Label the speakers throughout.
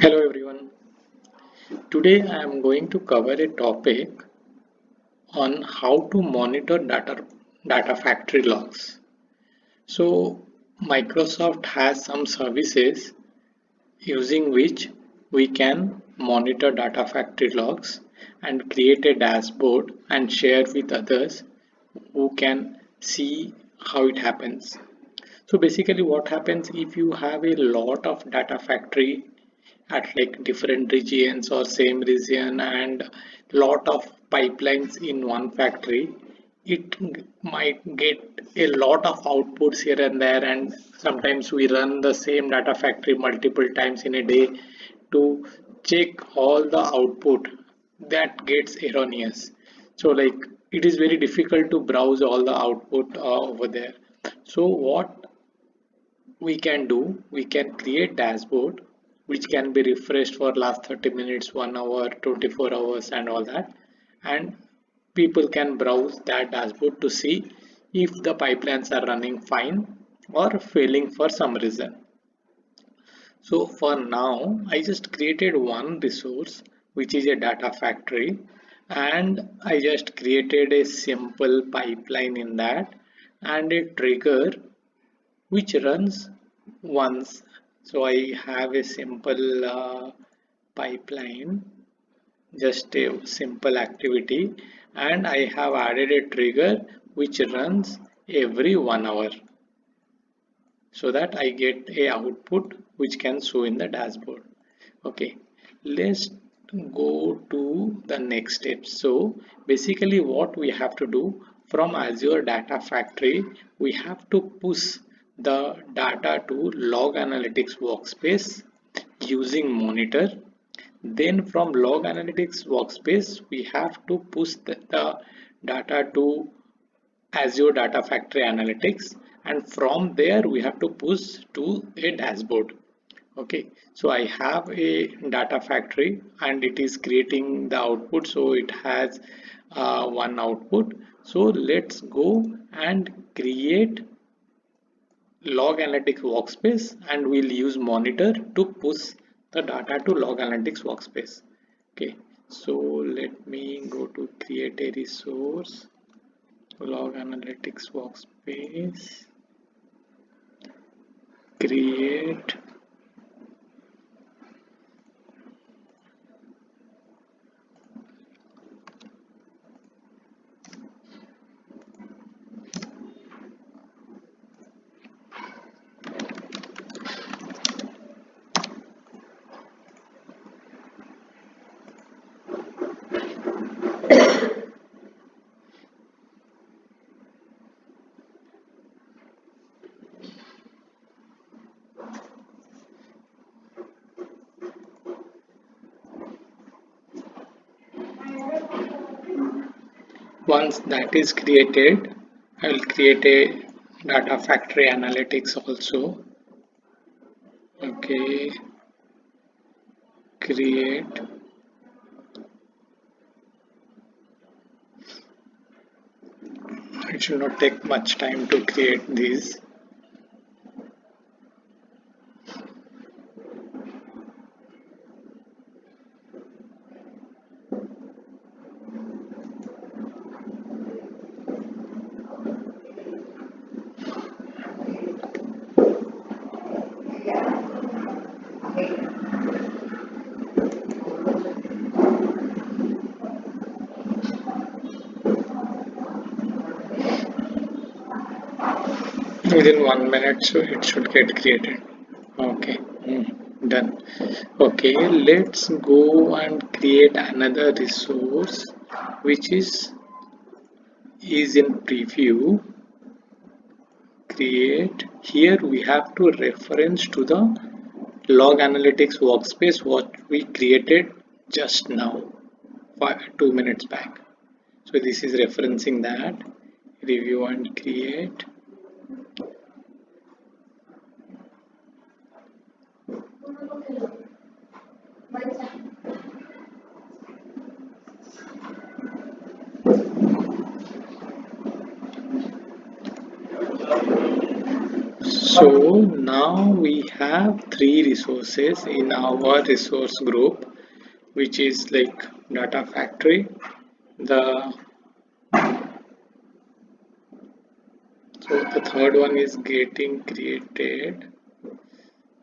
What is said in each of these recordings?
Speaker 1: Hello everyone. Today I am going to cover a topic on how to monitor data factory logs. So Microsoft has some services using which we can monitor data factory logs and create a dashboard and share with others who can see how it happens. So basically what happens if you have a lot of data factory at like different regions or same region and lot of pipelines in one factory, it might get a lot of outputs here and there, and sometimes we run the same data factory multiple times in a day to check all the output that gets erroneous. So like it is very difficult to browse all the output over there. So what we can do, we can create dashboard which can be refreshed for last 30 minutes, 1 hour, 24 hours and all that, and people can browse that dashboard to see if the pipelines are running fine or failing for some reason. So for now I just created one resource which is a data factory, and I just created a simple pipeline in that and a trigger which runs once. So I have a simple pipeline, just a simple activity, and I have added a trigger which runs every 1 hour so that I get a output which can show in the dashboard. Okay, let's go to the next step. So basically what we have to do, from Azure Data Factory we have to push the data to Log Analytics Workspace using Monitor. Then from Log Analytics Workspace we have to push the data to Azure Data Factory Analytics, and from there we have to push to a dashboard. Okay, so I have a data factory and it is creating the output, so it has one output. So let's go and create Log Analytics Workspace and we'll use Monitor to push the data to Log Analytics Workspace. Okay, so let me go to create a resource, Log Analytics Workspace, create. Once that is created, I will create a data factory analytics also. Okay, create. It should not take much time to create these. Within 1 minute, so it should get created. Okay, done. Okay, let's go and create another resource which is in preview. Create. Here we have to reference to the Log Analytics Workspace what we created just now, 2 minutes back. So this is referencing that. Review and create. So now we have three resources in our resource group, which is like Data Factory. So the third one is getting created.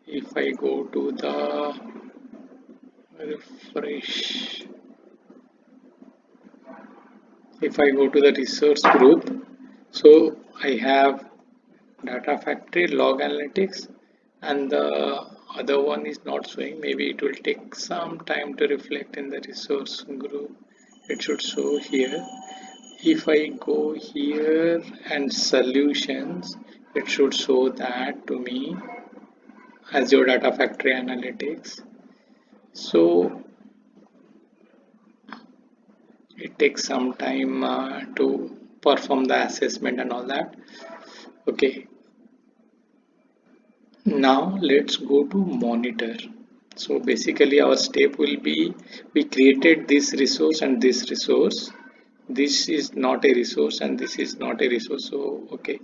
Speaker 1: If I go to the refresh, if I go to the resource group, so I have Data Factory, Log Analytics, and the other one is not showing. Maybe it will take some time to reflect in the resource group. It should show here. If I go here and solutions, it should show that to me Azure Data Factory Analytics. So it takes some time to perform the assessment and all that. Okay, now let's go to monitor. So basically our step will be, we created this resource and this resource. This is not a resource and this is not a resource. So okay,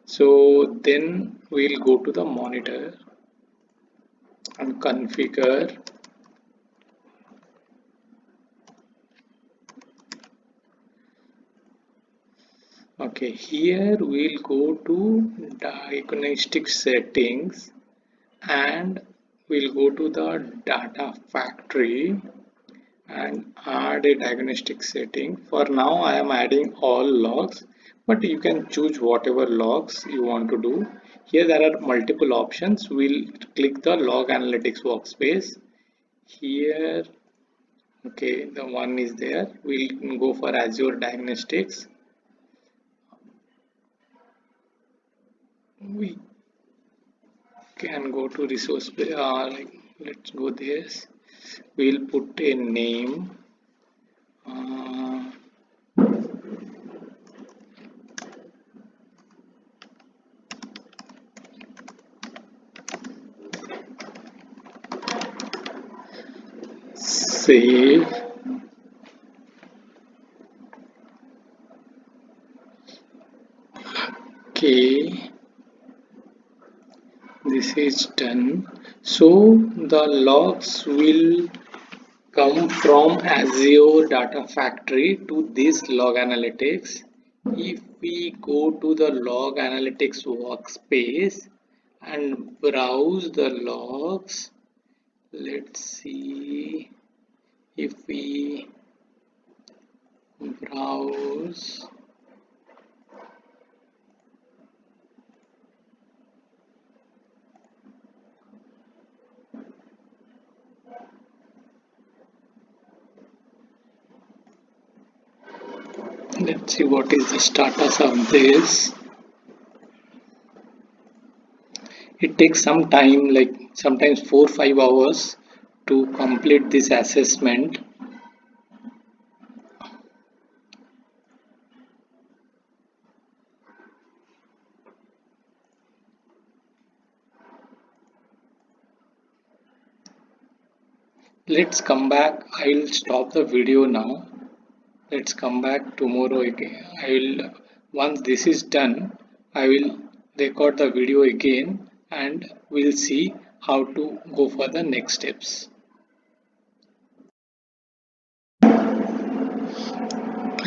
Speaker 1: so then we'll go to the monitor and configure. Okay, here we'll go to diagnostic settings and we'll go to the data factory and add a diagnostic setting. For now I am adding all logs, but you can choose whatever logs you want to do. Here there are multiple options. We'll click the log analytics workspace here. Okay, the one is there. We'll go for Azure Diagnostics. We can go to resource, let's go this. We'll put a name. Save. Okay, this is done. So the logs will come from Azure Data Factory to this log analytics. If we go to the log analytics workspace and browse the logs, let's see if we browse. Let's see what is the status of this. It takes some time, like sometimes 4-5 hours to complete this assessment. Let's come back. I'll stop the video now. Let's come back tomorrow again. Once this is done, I will record the video again and we'll see how to go for the next steps.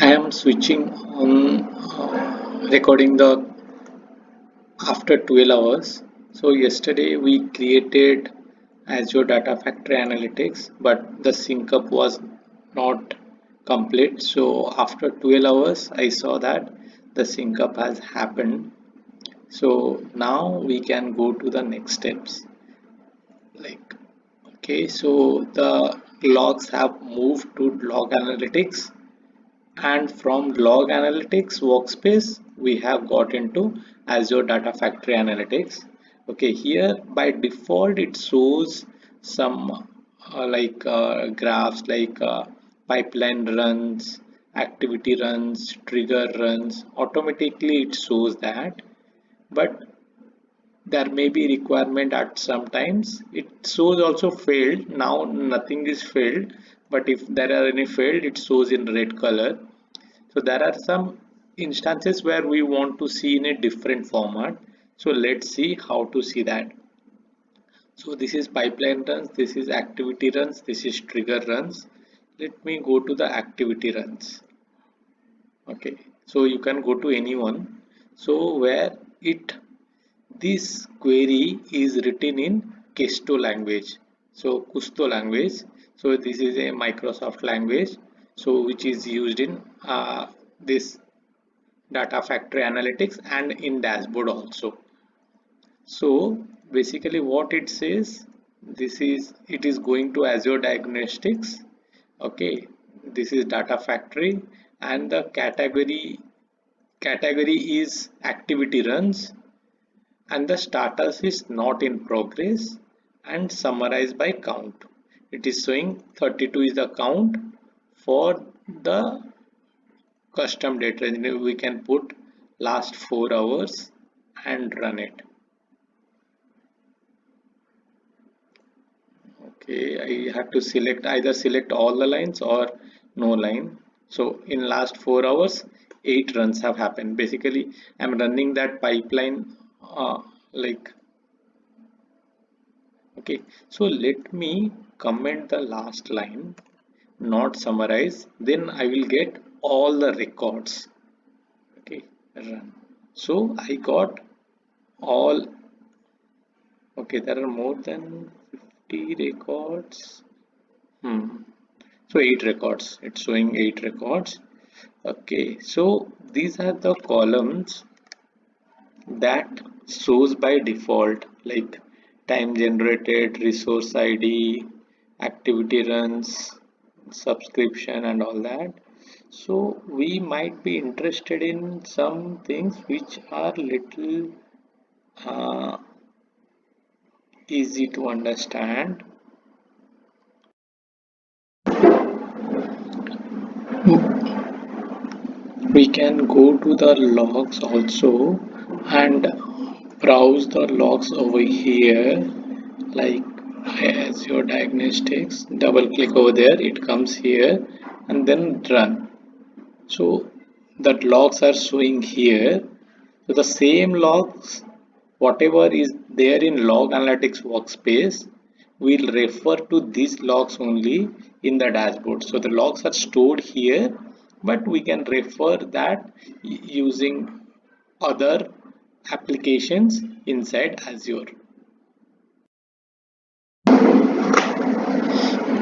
Speaker 1: I am switching on recording the after 12 hours. So yesterday we created Azure Data Factory Analytics, but the sync up was not complete. So after 12 hours I saw that the sync up has happened. So now we can go to the next steps. Like, okay, so the logs have moved to log analytics, and from log analytics workspace we have got into Azure Data Factory Analytics. Okay, here by default it shows some graphs like pipeline runs, activity runs, trigger runs. Automatically it shows that, but there may be requirement at sometimes. It shows also failed. Now nothing is failed, but if there are any failed, it shows in red color. So there are some instances where we want to see in a different format. So let's see how to see that. So this is pipeline runs, this is activity runs, this is trigger runs. Let me go to the activity runs. Okay, so you can go to anyone. So where this query is written in Kusto language. So Kusto language. So this is a Microsoft language. So which is used in this Data Factory Analytics and in dashboard also. So basically what it says, it is going to Azure Diagnostics. Okay, this is Data Factory and the category is activity runs and the status is not in progress and summarized by count. It is showing 32 is the count for the custom data. We can put last 4 hours and run it. Okay, I have to select all the lines or no line. So in last 4 hours 8 runs have happened. Basically I'm running that pipeline like okay. So let me comment the last line, not summarize, then I will get all the records. Okay, run. So I got all. Okay, there are more than 50 records. So 8 records. It's showing 8 records. Okay, so these are the columns that shows by default, like time generated, resource ID, activity runs, subscription and all that. So we might be interested in some things which are little uh, easy to understand. We can go to the logs also and browse the logs over here, like Azure Diagnostics. Double click over there, it comes here and then run. So that logs are showing here. So the same logs, whatever is there in Log Analytics Workspace, will refer to these logs only in the dashboard. So the logs are stored here, but we can refer that using other applications inside Azure.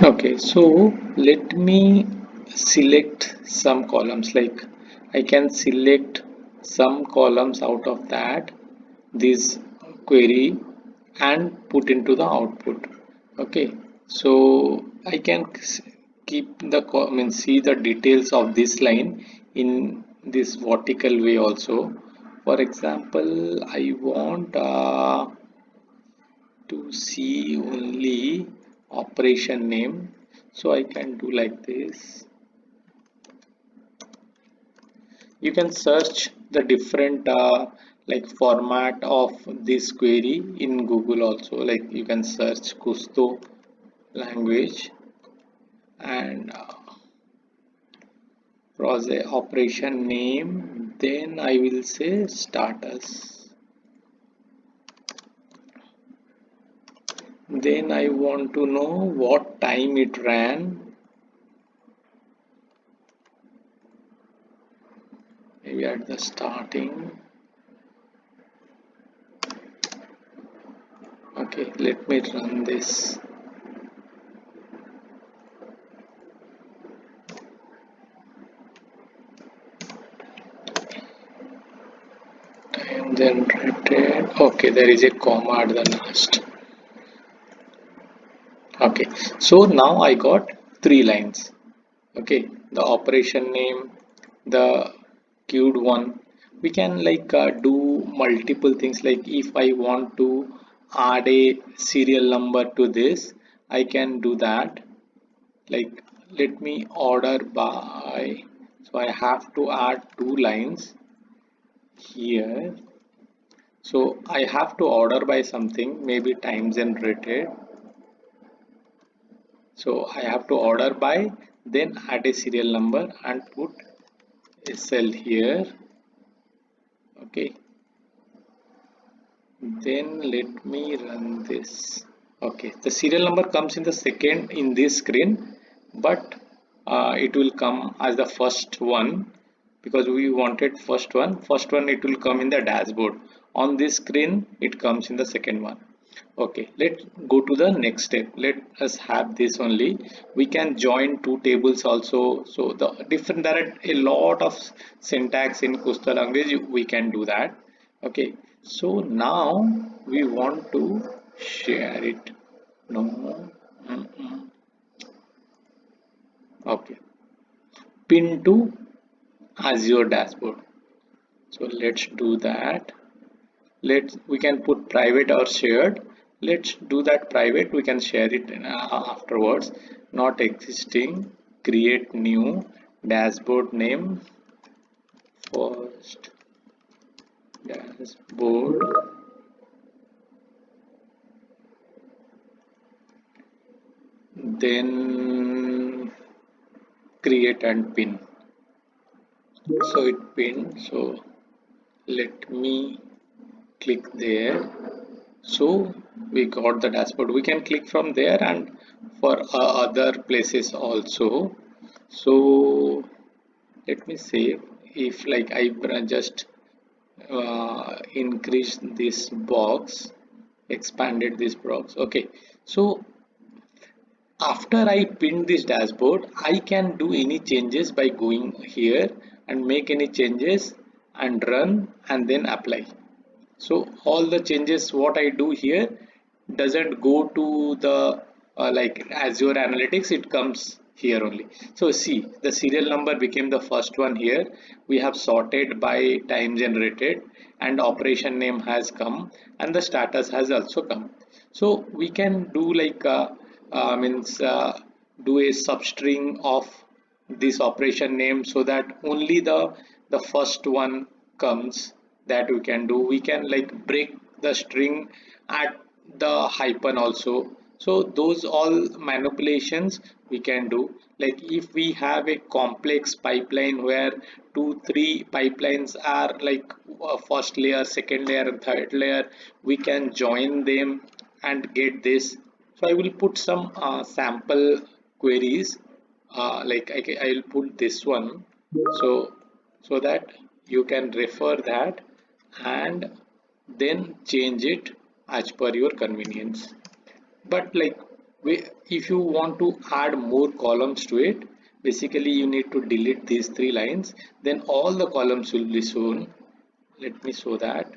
Speaker 1: Okay, so let me select some columns, like I can select some columns out of that this query and put into the output. Okay, so I can keep the see the details of this line in this vertical way also. For example, I want to see only operation name, so I can do like this. You can search the different like format of this query in Google also, like you can search Kusto language and process operation name, then I will say status. Then I want to know what time it ran. Maybe at the starting. Okay, let me run this. Time generated. Okay, there is a comma at the last. Okay, so now I got 3 lines. Okay, the operation name, the queued one. We can like do multiple things, like if I want to add a serial number to this, I can do that. Like let me order by, so I have to add 2 lines here. So I have to order by something, maybe time generated. So I have to order by, then add a serial number and put a cell here. Okay, Then let me run this. Okay, the serial number comes in the second in this screen, but it will come as the first one because we wanted first one. First one it will come in the dashboard. On this screen, it comes in the second one. Okay, let's go to the next step. Let us have this only. We can join two tables also. So the different, there are a lot of syntax in Kusto language. We can do that. Okay, so now we want to share it. No. Okay, pin to Azure dashboard. So let's do that. We can put private or shared. Let's do that private. We can share it afterwards. Not existing. Create new dashboard name. First dashboard. Then create and pin. So it pinned. So let me click there. So we got the dashboard. We can click from there and for other places also. So let me save. If like I just increase this box, expanded this box. Okay, so after I pin this dashboard, I can do any changes by going here and make any changes and run and then apply. So all the changes what I do here doesn't go to the like Azure Analytics, it comes here only. So see, the serial number became the first one here. We have sorted by time generated and operation name has come and the status has also come. So we can do like means do a substring of this operation name so that only the first one comes. That we can do. We can like break the string at the hyphen also. So those all manipulations we can do. Like if we have a complex pipeline where 2 3 pipelines are like first layer, second layer and third layer, we can join them and get this. So I will put some sample queries like I will put this one. So so that you can refer that and then change it as per your convenience. But like if you want to add more columns to it, basically you need to delete these 3 lines, then all the columns will be shown. Let me show that.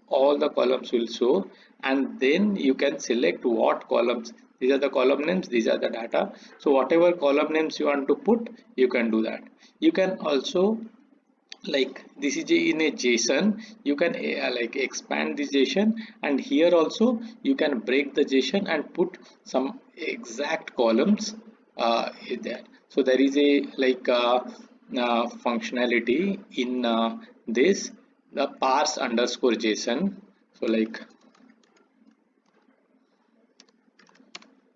Speaker 1: All the columns will show and then you can select what columns. These are the column names, these are the data. So whatever column names you want to put, you can do that. You can also like this is in a JSON, you can like expand this JSON and here also you can break the JSON and put some exact columns in there. So there is a like functionality in this, the parse underscore JSON. So like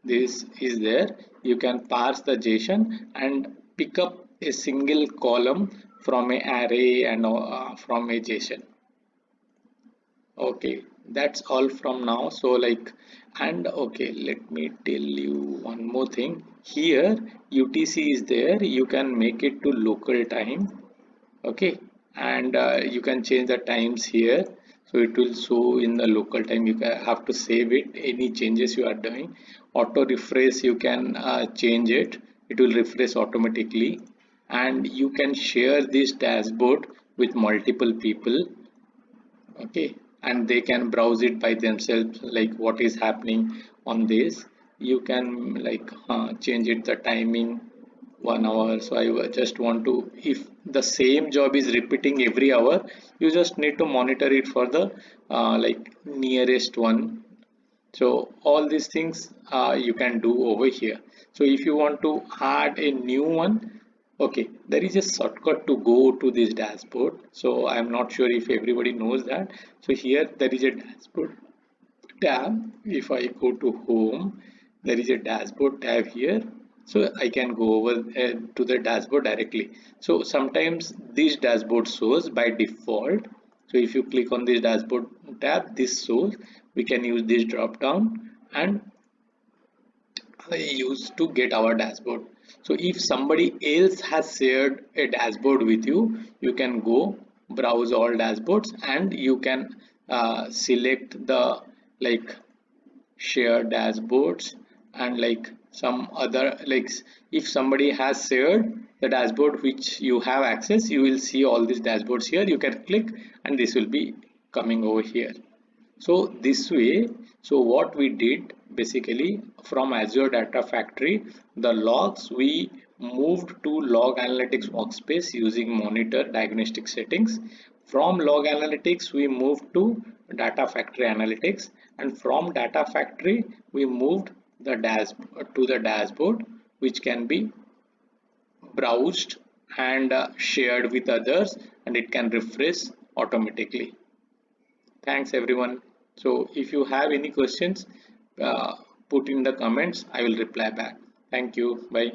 Speaker 1: this is there, you can parse the JSON and pick up a single column from a array and from a JSON. Okay, that's all from now. So like, and okay, let me tell you one more thing. Here UTC is there, you can make it to local time. Okay, and you can change the times here, so it will show in the local time. You have to save it, any changes you are doing. Auto refresh, you can change it, it will refresh automatically. And you can share this dashboard with multiple people. Okay, and they can browse it by themselves, like what is happening on this. You can like change it the timing 1 hour. So I just want to, if the same job is repeating every hour, you just need to monitor it for the like nearest one. So all these things you can do over here. So if you want to add a new one, okay, there is a shortcut to go to this dashboard. So I'm not sure if everybody knows that. So here there is a dashboard tab. If I go to home, there is a dashboard tab here. So I can go over to the dashboard directly. So sometimes this dashboard shows by default So if you click on this dashboard tab, this shows we can use this drop down and use to get our dashboard. So if somebody else has shared a dashboard with you, you can go browse all dashboards and you can select the like share dashboards and like some other, like if somebody has shared the dashboard which you have access, you will see all these dashboards here. You can click and this will be coming over here. So this way, so what we did basically from Azure Data Factory, the logs we moved to Log Analytics Workspace using monitor diagnostic settings. From Log Analytics, we moved to Data Factory Analytics, and from Data Factory, we moved the to the dashboard, which can be browsed and shared with others, and it can refresh automatically. Thanks everyone. So if you have any questions, put in the comments. I will reply back. Thank you. Bye.